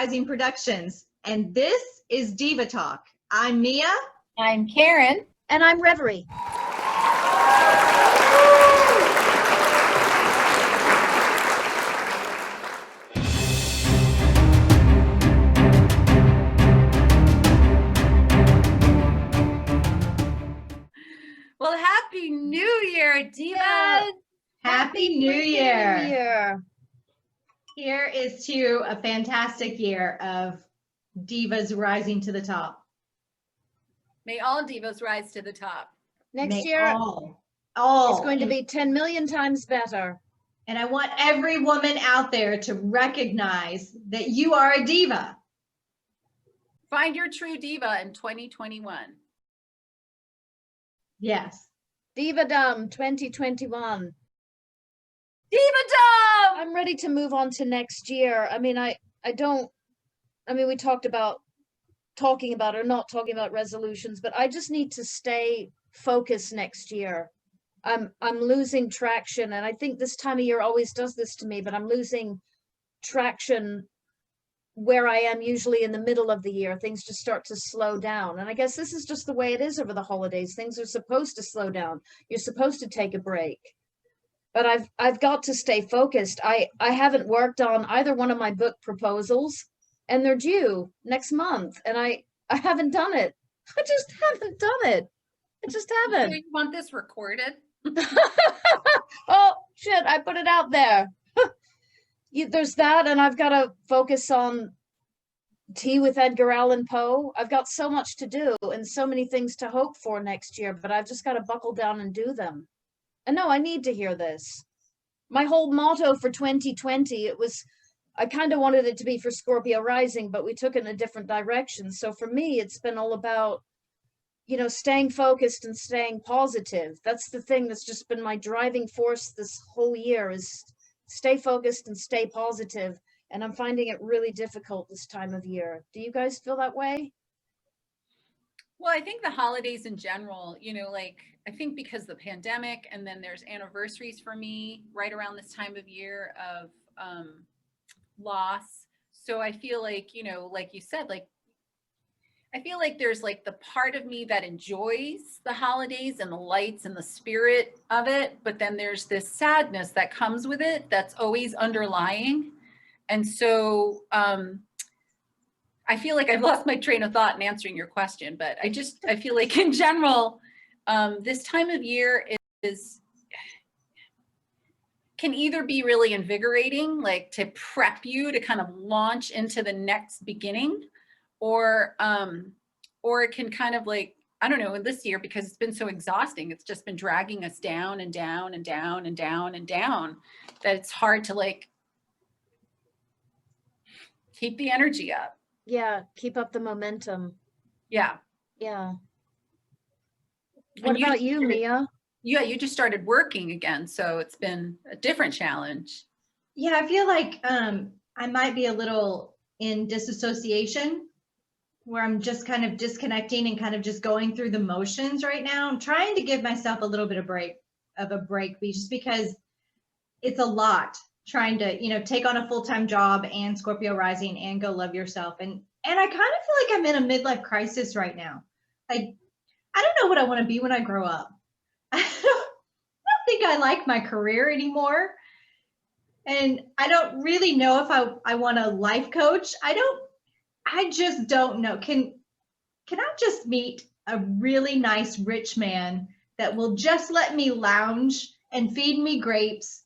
Rising Productions, and this is Diva Talk. I'm Mia. I'm Karen. And I'm Reverie. Well, Happy New Year, Divas! Yeah. Happy New Year! Here is to a fantastic year of divas rising to the top. May all divas rise to the top. Next year, all. It's going to be 10 million times better. And I want every woman out there to recognize that you are a diva. Find your true diva in 2021. Yes. Diva-dom 2021. Diva-dom! I'm ready to move on to next year. I mean, we talked about talking about or not talking about resolutions, but I just need to stay focused next year. I'm losing traction, and I think this time of year always does this to me, but I'm losing traction where I am usually in the middle of the year. Things just start to slow down. And I guess this is just the way it is over the holidays. Things are supposed to slow down. You're supposed to take a break. But I've got to stay focused. I haven't worked on either one of my book proposals, and they're due next month. And I haven't done it. I just haven't done it. I just haven't. Do you want this recorded? Oh, shit, I put it out there. There's that, and I've got to focus on Tea with Edgar Allan Poe. I've got so much to do and so many things to hope for next year, but I've just got to buckle down and do them. And no, I need to hear this. My whole motto for 2020, I kind of wanted it to be for Scorpio rising, but we took it in a different direction. So for me, it's been all about, staying focused and staying positive. That's the thing that's just been my driving force this whole year, is stay focused and stay positive. And I'm finding it really difficult this time of year. Do you guys feel that way? Well, I think the holidays in general, I think because the pandemic, and then there's anniversaries for me right around this time of year of loss. So I feel like, like you said, I feel like there's the part of me that enjoys the holidays and the lights and the spirit of it. But then there's this sadness that comes with it that's always underlying. And so I feel like I've lost my train of thought in answering your question, but I feel like in general, this time of year can either be really invigorating, to prep you to kind of launch into the next beginning, or it can kind of I don't know, this year, because it's been so exhausting, it's just been dragging us down and down and down and down and down, that it's hard to keep the energy up. Yeah, keep up the momentum. Yeah. Yeah. What about you, Mia? Yeah, you just started working again, so it's been a different challenge. Yeah, I feel like I might be a little in disassociation, where I'm just kind of disconnecting and kind of just going through the motions right now. I'm trying to give myself a little bit of a break, just because it's a lot trying to, take on a full-time job and Scorpio rising and go love yourself. And I kind of feel like I'm in a midlife crisis right now. I don't know what I want to be when I grow up. I don't think I like my career anymore. And I don't really know if I want a life coach. I just don't know. Can I just meet a really nice rich man that will just let me lounge and feed me grapes?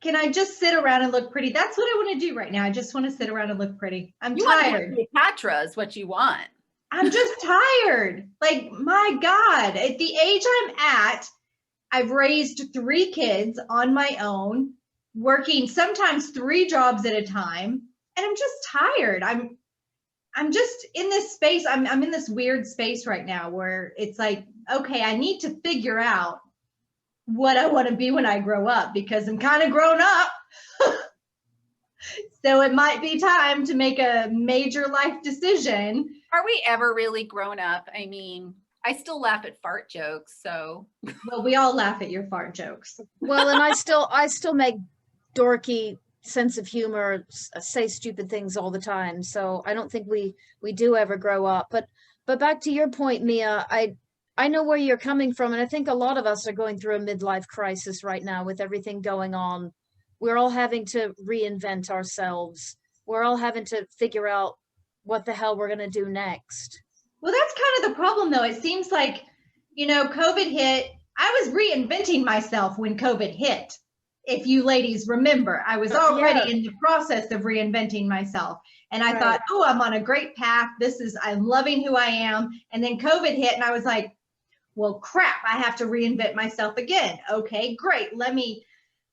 Can I just sit around and look pretty? That's what I want to do right now. I just want to sit around and look pretty. I'm tired. Cleopatra is what you want. I'm just tired. My God, at the age I'm at, I've raised 3 kids on my own, working sometimes 3 jobs at a time. And I'm just tired. I'm just in this space. I'm in this weird space right now where it's okay, I need to figure out what I want to be when I grow up, because I'm kind of grown up. So it might be time to make a major life decision. Are we ever really grown up? I mean, I still laugh at fart jokes, so. Well, we all laugh at your fart jokes. Well, and I still make dorky sense of humor, say stupid things all the time. So I don't think we do ever grow up. But back to your point, Mia, I know where you're coming from, and I think a lot of us are going through a midlife crisis right now with everything going on. We're all having to reinvent ourselves. We're all having to figure out what the hell we're going to do next. Well, that's kind of the problem, though. It seems like, COVID hit. I was reinventing myself when COVID hit. If you ladies remember, I was already in the process of reinventing myself. And I thought, oh, I'm on a great path. I'm loving who I am. And then COVID hit and I was like, well, crap, I have to reinvent myself again. Okay, great. Let me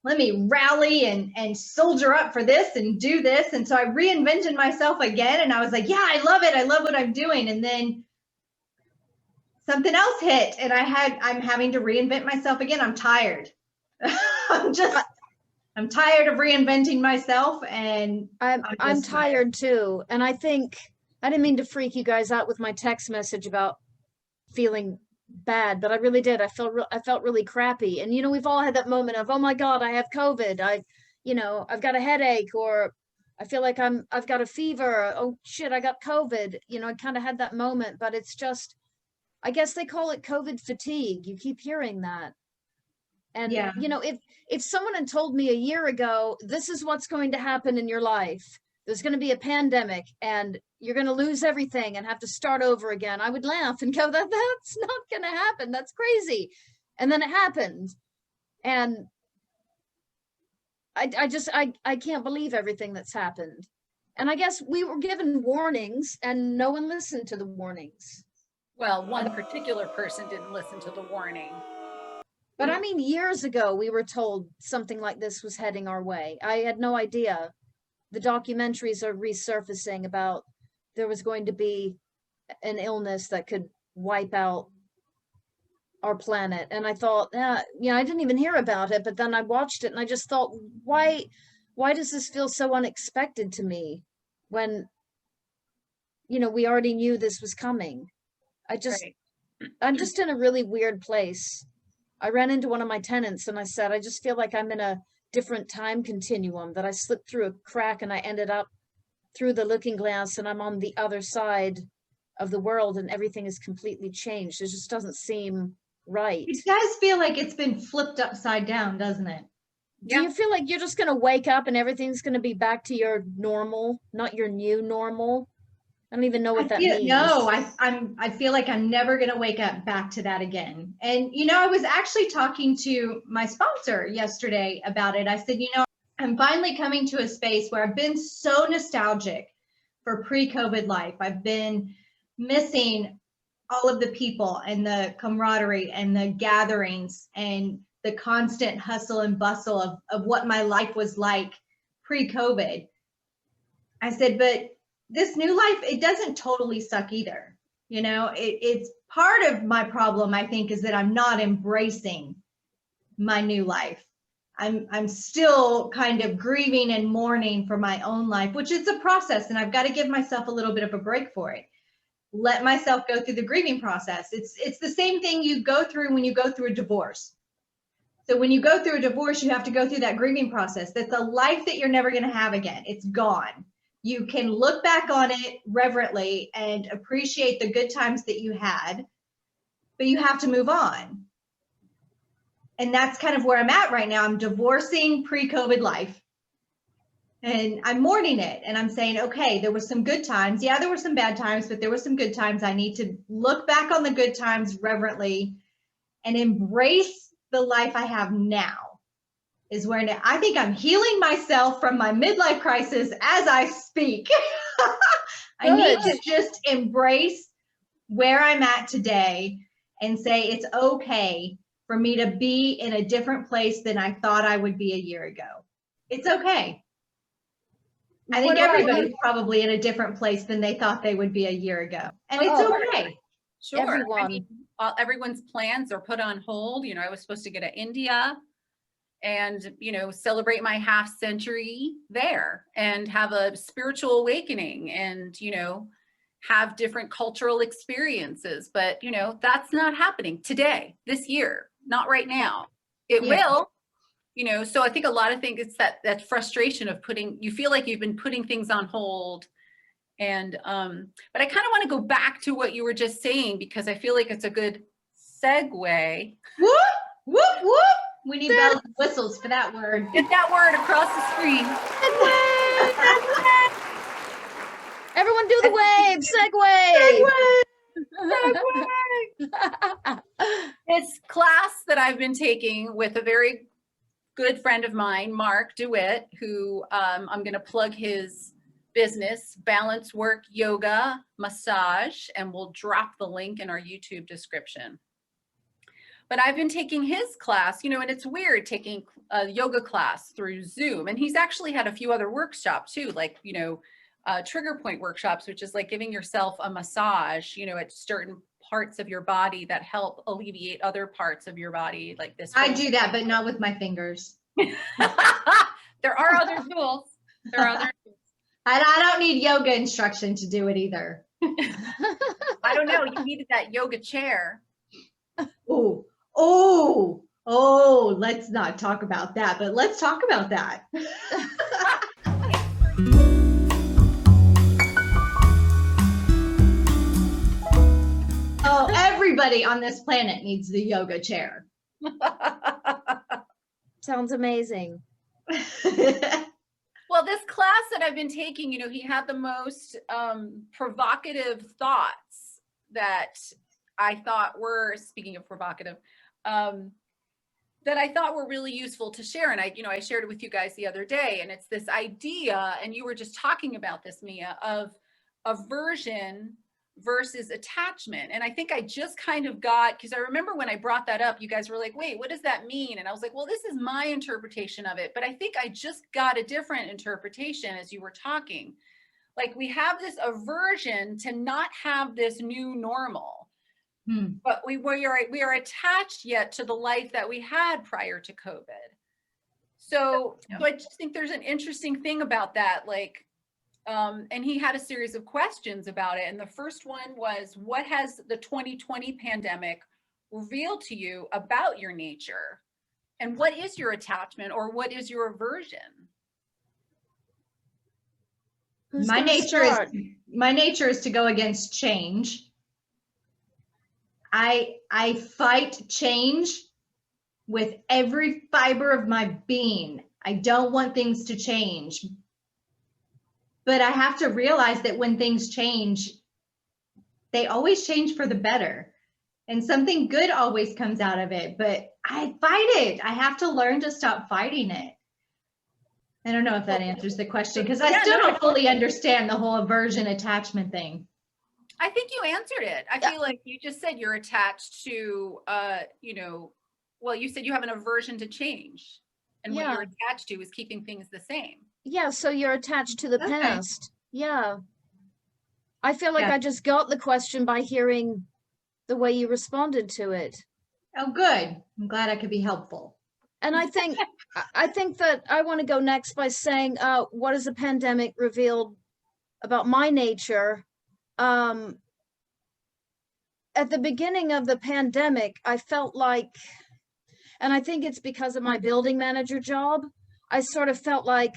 rally and soldier up for this and do this. And so I reinvented myself again. And I was like, yeah, I love it. I love what I'm doing. And then something else hit and I'm having to reinvent myself again. I'm tired. I'm tired of reinventing myself, and I'm tired too. And I think I didn't mean to freak you guys out with my text message about feeling bad, but I really did. I felt really crappy. And we've all had that moment of, oh my God, I have COVID. I've got a headache, or I feel like I've got a fever. Oh shit, I got COVID. I kind of had that moment, but it's just, I guess they call it COVID fatigue. You keep hearing that. And, if someone had told me a year ago, this is what's going to happen in your life, there's going to be a pandemic and you're going to lose everything and have to start over again, I would laugh and go, that's not going to happen. That's crazy. And then it happened. And I can't believe everything that's happened. And I guess we were given warnings and no one listened to the warnings. Well, one particular person didn't listen to the warning. But I mean, years ago, we were told something like this was heading our way. I had no idea. The documentaries are resurfacing about there was going to be an illness that could wipe out our planet. And I thought, I didn't even hear about it. But then I watched it and I just thought, why does this feel so unexpected to me when, we already knew this was coming? I'm just in a really weird place. I ran into one of my tenants and I said, I just feel like I'm in a different time continuum, that I slipped through a crack and I ended up through the looking glass and I'm on the other side of the world and everything is completely changed. It just doesn't seem right. It does feel like it's been flipped upside down, doesn't it? Do you feel like you're just going to wake up and everything's going to be back to your normal, not your new normal? I don't even know what that means. No, I feel like I'm never going to wake up back to that again. And, I was actually talking to my sponsor yesterday about it. I said, I'm finally coming to a space where I've been so nostalgic for pre-COVID life. I've been missing all of the people and the camaraderie and the gatherings and the constant hustle and bustle of what my life was like pre-COVID. I said, but this new life, it doesn't totally suck either. It's part of my problem, I think, is that I'm not embracing my new life. I'm still kind of grieving and mourning for my own life, which is a process, and I've got to give myself a little bit of a break for it. Let myself go through the grieving process. It's the same thing you go through when you go through a divorce. So when you go through a divorce, you have to go through that grieving process. That's a life that you're never going to have again. It's gone. You can look back on it reverently and appreciate the good times that you had, but you have to move on. And that's kind of where I'm at right now. I'm divorcing pre-COVID life and I'm mourning it. And I'm saying, okay, there were some good times. Yeah, there were some bad times, but there were some good times. I need to look back on the good times reverently and embrace the life I have now. Is where I think I'm healing myself from my midlife crisis as I speak. I need to just embrace where I'm at today and say it's okay for me to be in a different place than I thought I would be a year ago. It's okay. I think everybody's probably in a different place than they thought they would be a year ago. And it's okay. Sure. Everyone. Everyone's plans are put on hold. I was supposed to go to India and, celebrate my half century there and have a spiritual awakening and, have different cultural experiences. But, that's not happening today, this year, not right now. It will, You know, so I think a lot of things, it's that frustration of you feel like you've been putting things on hold. And, but I kind of want to go back to what you were just saying, because I feel like it's a good segue. Whoop, whoop, whoop. We need bells and whistles for that word. Get that word across the screen. Everyone do the wave, segue. This class that I've been taking with a very good friend of mine, Mark DeWitt, who I'm going to plug his business, Balance Work Yoga Massage, and we'll drop the link in our YouTube description. But I've been taking his class, you know, and it's weird taking a yoga class through Zoom. And he's actually had a few other workshops too, like, you know, trigger point workshops, which is like giving yourself a massage, you know, at certain parts of your body that help alleviate other parts of your body, like this. I do that, but not with my fingers. There are other tools. There are other tools. And I don't need yoga instruction to do it either. I don't know. You needed that yoga chair. Oh, let's not talk about that, but let's talk about that. Oh, everybody on this planet needs the yoga chair. Sounds amazing. Well, this class that I've been taking, you know, he had the most provocative thoughts that I thought were, speaking of provocative, that I thought were really useful to share. And I shared it with you guys the other day, and it's this idea, and you were just talking about this, Mia, of aversion versus attachment. And I think I just kind of got, because I remember when I brought that up, you guys were like, wait, what does that mean? And I was like, well, this is my interpretation of it. But I think I just got a different interpretation as you were talking. Like, we have this aversion to not have this new normal. But we are attached yet to the life that we had prior to COVID. So I just think there's an interesting thing about that. Like, and he had a series of questions about it. And the first one was, what has the 2020 pandemic revealed to you about your nature? And what is your attachment, or what is your aversion? My nature is to go against change. I fight change with every fiber of my being. I don't want things to change. But I have to realize that when things change, they always change for the better. And something good always comes out of it. But I fight it. I have to learn to stop fighting it. I don't know if that answers the question, because I still don't fully understand the whole aversion attachment thing. I think you answered it. I feel like you just said you're attached to, well, you said you have an aversion to change. And what you're attached to is keeping things the same. Yeah, so you're attached to the past. Yeah. I feel like I just got the question by hearing the way you responded to it. Oh, good. I'm glad I could be helpful. And I think that I want to go next by saying, what has the pandemic revealed about my nature? At the beginning of the pandemic, I felt like, and I think it's because of my building manager job, I sort of felt like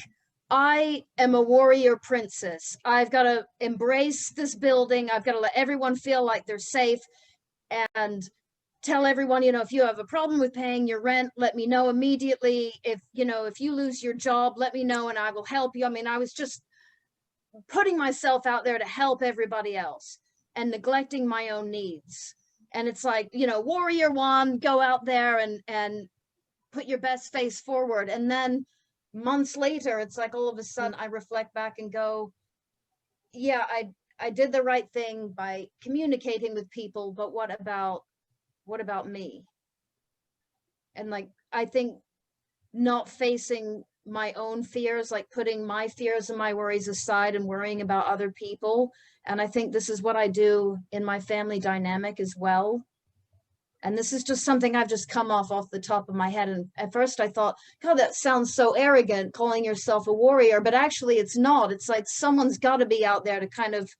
I am a warrior princess. I've got to embrace this building. I've got to let everyone feel like they're safe, and tell everyone, if you have a problem with paying your rent, let me know immediately. If you lose your job, let me know and I will help you. I mean, I was just putting myself out there to help everybody else and neglecting my own needs. And it's like, warrior one, go out there and put your best face forward. And then months later, it's like all of a sudden I reflect back and go, yeah, I did the right thing by communicating with people, but what about me? And like, I think not facing my own fears, like putting my fears and my worries aside and worrying about other people. And I think this is what I do in my family dynamic as well. And this is just something I've just come off the top of my head. And at first I thought, God, that sounds so arrogant, calling yourself a warrior, but actually it's not. It's like someone's got to be out there to kind of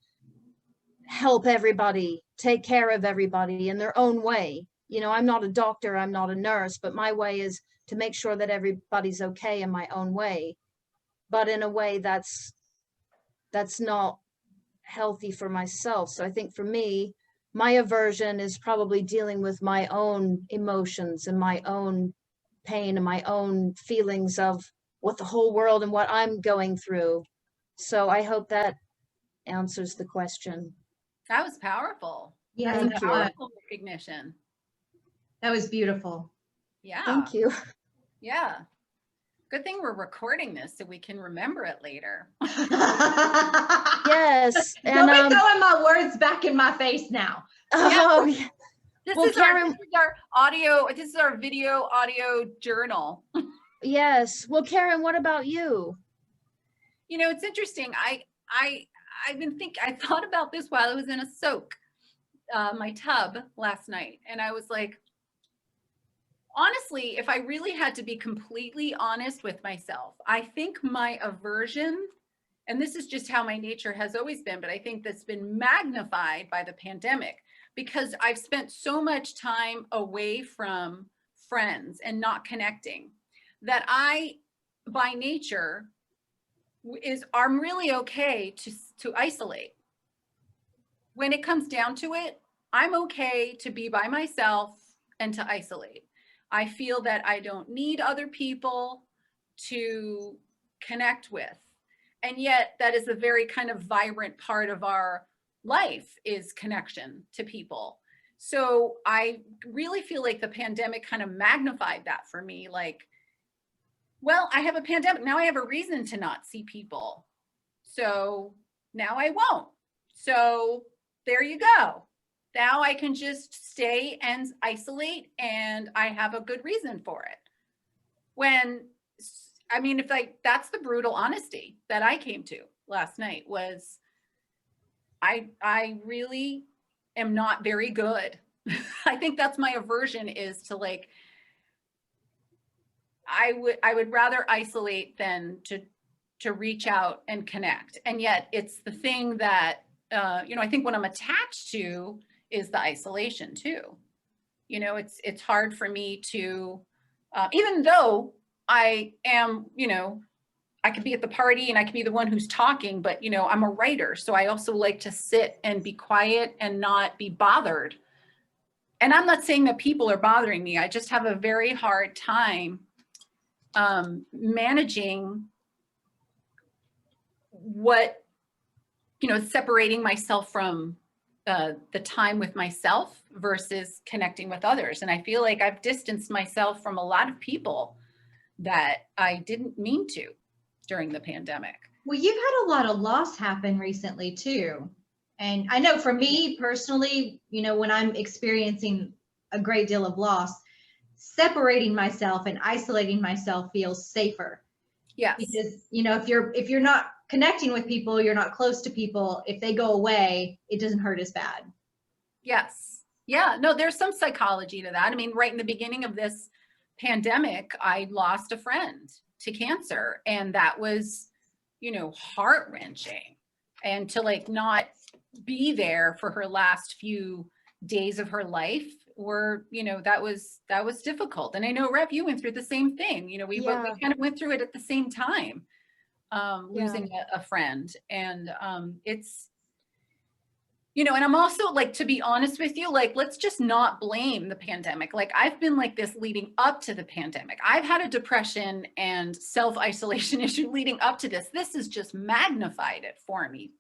help everybody, take care of everybody in their own way. You know, I'm not a doctor, I'm not a nurse, but my way is to make sure that everybody's okay in my own way, but in a way that's not healthy for myself. So I think for me, my aversion is probably dealing with my own emotions and my own pain and my own feelings of what the whole world and what I'm going through. So I hope that answers the question. That was powerful. Yeah, Thank That's you. powerful recognition. that was beautiful. Yeah. Thank you. Yeah. Good thing we're recording this so we can remember it later. Yes. Don't And be throwing my words back in my face now. oh yeah. This Well, is Karen- this is our video audio journal. Yes. Well, Karen, what about you? You know, it's interesting. I thought about this while I was in a soak, my tub last night. And I was like, honestly, if I really had to be completely honest with myself, I think my aversion, and this is just how my nature has always been, but I think that's been magnified by the pandemic because I've spent so much time away from friends and not connecting that I, by nature, I'm really okay to isolate. When it comes down to it, I'm okay to be by myself and to isolate. I feel that I don't need other people to connect with. And yet that is a very kind of vibrant part of our life is connection to people. So I really feel like the pandemic kind of magnified that for me. Like, well, I have a pandemic. Now I have a reason to not see people. So now I won't. So there you go. Now I can just stay and isolate and I have a good reason for it. That's the brutal honesty that I came to last night was I really am not very good. I think that's my aversion is to like, I would rather isolate than to reach out and connect. And yet it's the thing that, I think what I'm attached to is the isolation too. You know, it's hard for me to, even though I am, I could be at the party and I could be the one who's talking, but I'm a writer. So I also like to sit and be quiet and not be bothered. And I'm not saying that people are bothering me. I just have a very hard time managing separating myself from the time with myself versus connecting with others. And I feel like I've distanced myself from a lot of people that I didn't mean to during the pandemic. Well, you've had a lot of loss happen recently too. And I know for me personally, when I'm experiencing a great deal of loss, separating myself and isolating myself feels safer. Yes. Because, if you're not connecting with people, you're not close to people, if they go away, it doesn't hurt as bad. Yes. Yeah, no, there's some psychology to that. I mean, right in the beginning of this pandemic, I lost a friend to cancer and that was, heart-wrenching. And to like not be there for her last few days of her life that was difficult. And I know, Rev, you went through the same thing. We kind of went through it at the same time, losing a friend. And it's, and I'm also like, to be honest with you, like, let's just not blame the pandemic. Like I've been like this leading up to the pandemic. I've had a depression and self-isolation issue leading up to this. This has just magnified it for me,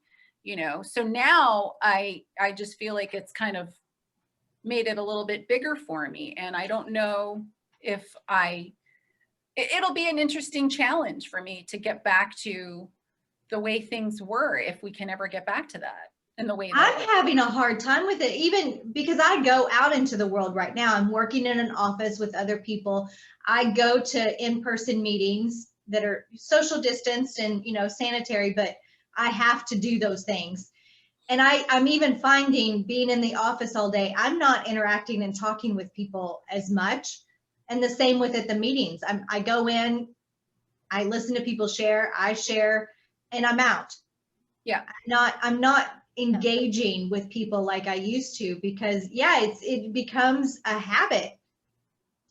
So now I just feel like it's kind of made it a little bit bigger for me. And I don't know if it'll be an interesting challenge for me to get back to the way things were, if we can ever get back to that. And the way I'm having a hard time with it, even because I go out into the world right now. I'm working in an office with other people. I go to in-person meetings that are social distanced and, sanitary, but I have to do those things. And I'm even finding being in the office all day, I'm not interacting and talking with people as much. And the same with at the meetings. I go in, I listen to people share, I share, and I'm out. Yeah. I'm not engaging with people like I used to, because it becomes a habit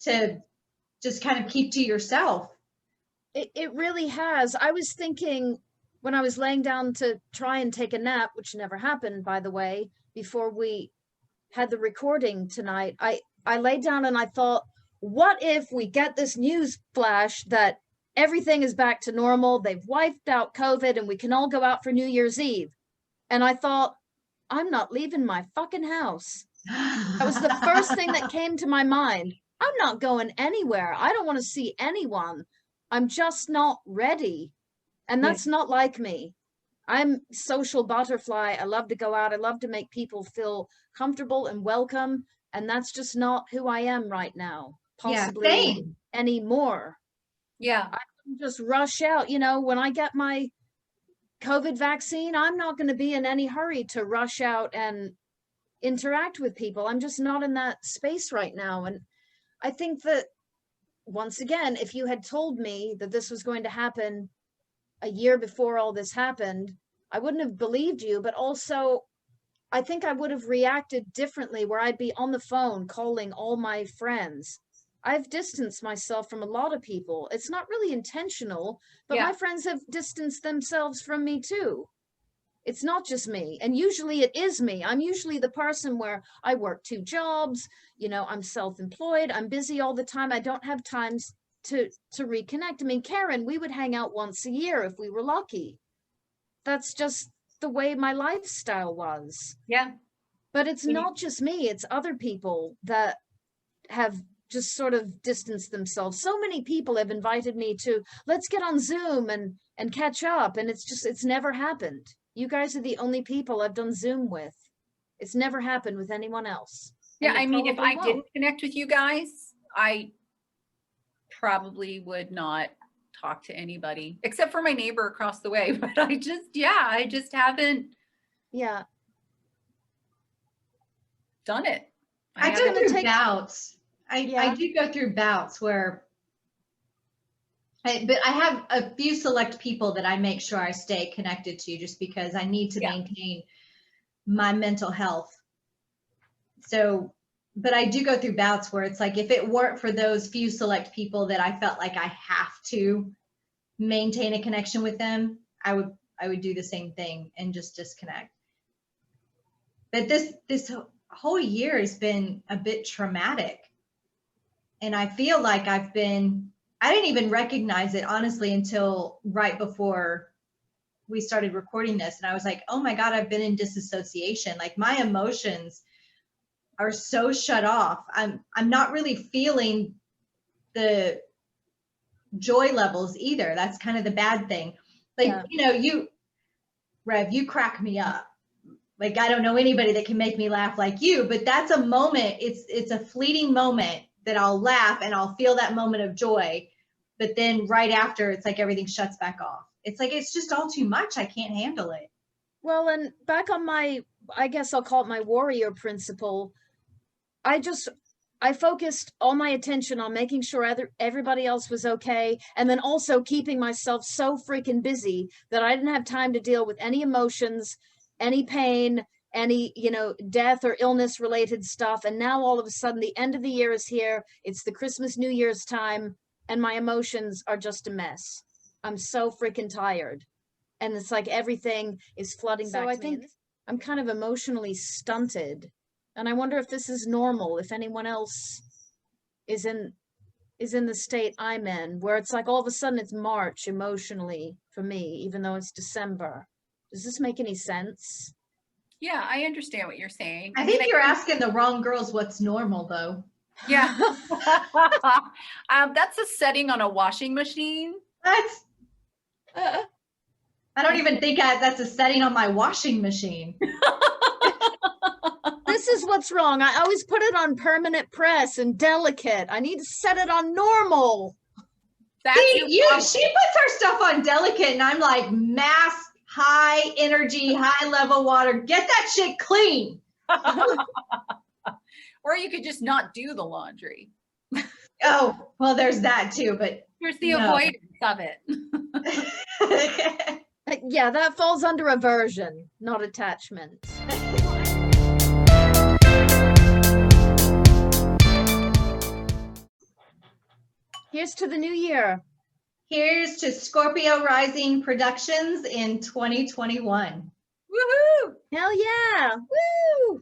to just kind of keep to yourself. It really has. I was thinking when I was laying down to try and take a nap, which never happened, by the way, before we had the recording tonight, I laid down and I thought, what if we get this news flash that everything is back to normal, they've wiped out COVID, and we can all go out for New Year's Eve? And I thought, I'm not leaving my fucking house. That was the first thing that came to my mind. I'm not going anywhere. I don't want to see anyone. I'm just not ready. And that's not like me. I'm social butterfly. I love to go out. I love to make people feel comfortable and welcome. And that's just not who I am right now, possibly anymore. Yeah. I can just rush out. You know, when I get my COVID vaccine, I'm not going to be in any hurry to rush out and interact with people. I'm just not in that space right now. And I think that, once again, if you had told me that this was going to happen a year before all this happened, I wouldn't have believed you. But also, I think I would have reacted differently, where I'd be on the phone calling all my friends. I've distanced myself from a lot of people. It's not really intentional, but my friends have distanced themselves from me too. It's not just me. And usually it is me. I'm usually the person where I work 2 jobs, you know, I'm self-employed, I'm busy all the time. I don't have time to reconnect. I mean, Karen, we would hang out once a year if we were lucky. That's just the way my lifestyle was. Yeah. But it's not just me, it's other people that have just sort of distanced themselves. So many people have invited me to, let's get on Zoom and catch up. And it's never happened. You guys are the only people I've done Zoom with. It's never happened with anyone else. Yeah, I mean, if I didn't connect with you guys, I probably would not talk to anybody except for my neighbor across the way. But I just haven't done it. I go through bouts. I do go through bouts where but I have a few select people that I make sure I stay connected to, just because I need to maintain my mental health. So, but I do go through bouts where it's like, if it weren't for those few select people that I felt like I have to maintain a connection with them, I would do the same thing and just disconnect. But this whole year has been a bit traumatic. And I feel like I didn't even recognize it, honestly, until right before we started recording this. And I was like, oh my God, I've been in disassociation. Like, my emotions are so shut off. I'm not really feeling the joy levels either. That's kind of the bad thing. Like, you know, Rev, you crack me up. Like, I don't know anybody that can make me laugh like you, but that's a moment. It's a fleeting moment that I'll laugh and I'll feel that moment of joy. But then right after, it's like everything shuts back off. It's like, it's just all too much. I can't handle it. Well, and back on my, I guess I'll call it my warrior principle. I focused all my attention on making sure everybody else was okay. And then also keeping myself so freaking busy that I didn't have time to deal with any emotions, any pain, any, you know, death or illness related stuff. And now all of a sudden the end of the year is here. It's the Christmas, New Year's time, and my emotions are just a mess. I'm so freaking tired. And it's like everything is flooding back to me. So I think I'm kind of emotionally stunted. And I wonder if this is normal, if anyone else is in the state I'm in, where it's like all of a sudden it's March emotionally for me, even though it's December. Does this make any sense? Yeah, I understand what you're saying. I think you're asking the wrong girls what's normal, though. Yeah. That's a setting on a washing machine. That's, I don't even think that's a setting on my washing machine. This is what's wrong. I always put it on permanent press and delicate. I need to set it on normal. She puts her stuff on delicate, and I'm like, mass, high energy, high level water. Get that shit clean. Or you could just not do the laundry. Oh, well, there's that too, but here's the avoidance of it. Yeah, that falls under aversion, not attachment. Here's to the new year. Here's to Scorpio Rising Productions in 2021. Woohoo! Hell yeah. Woo!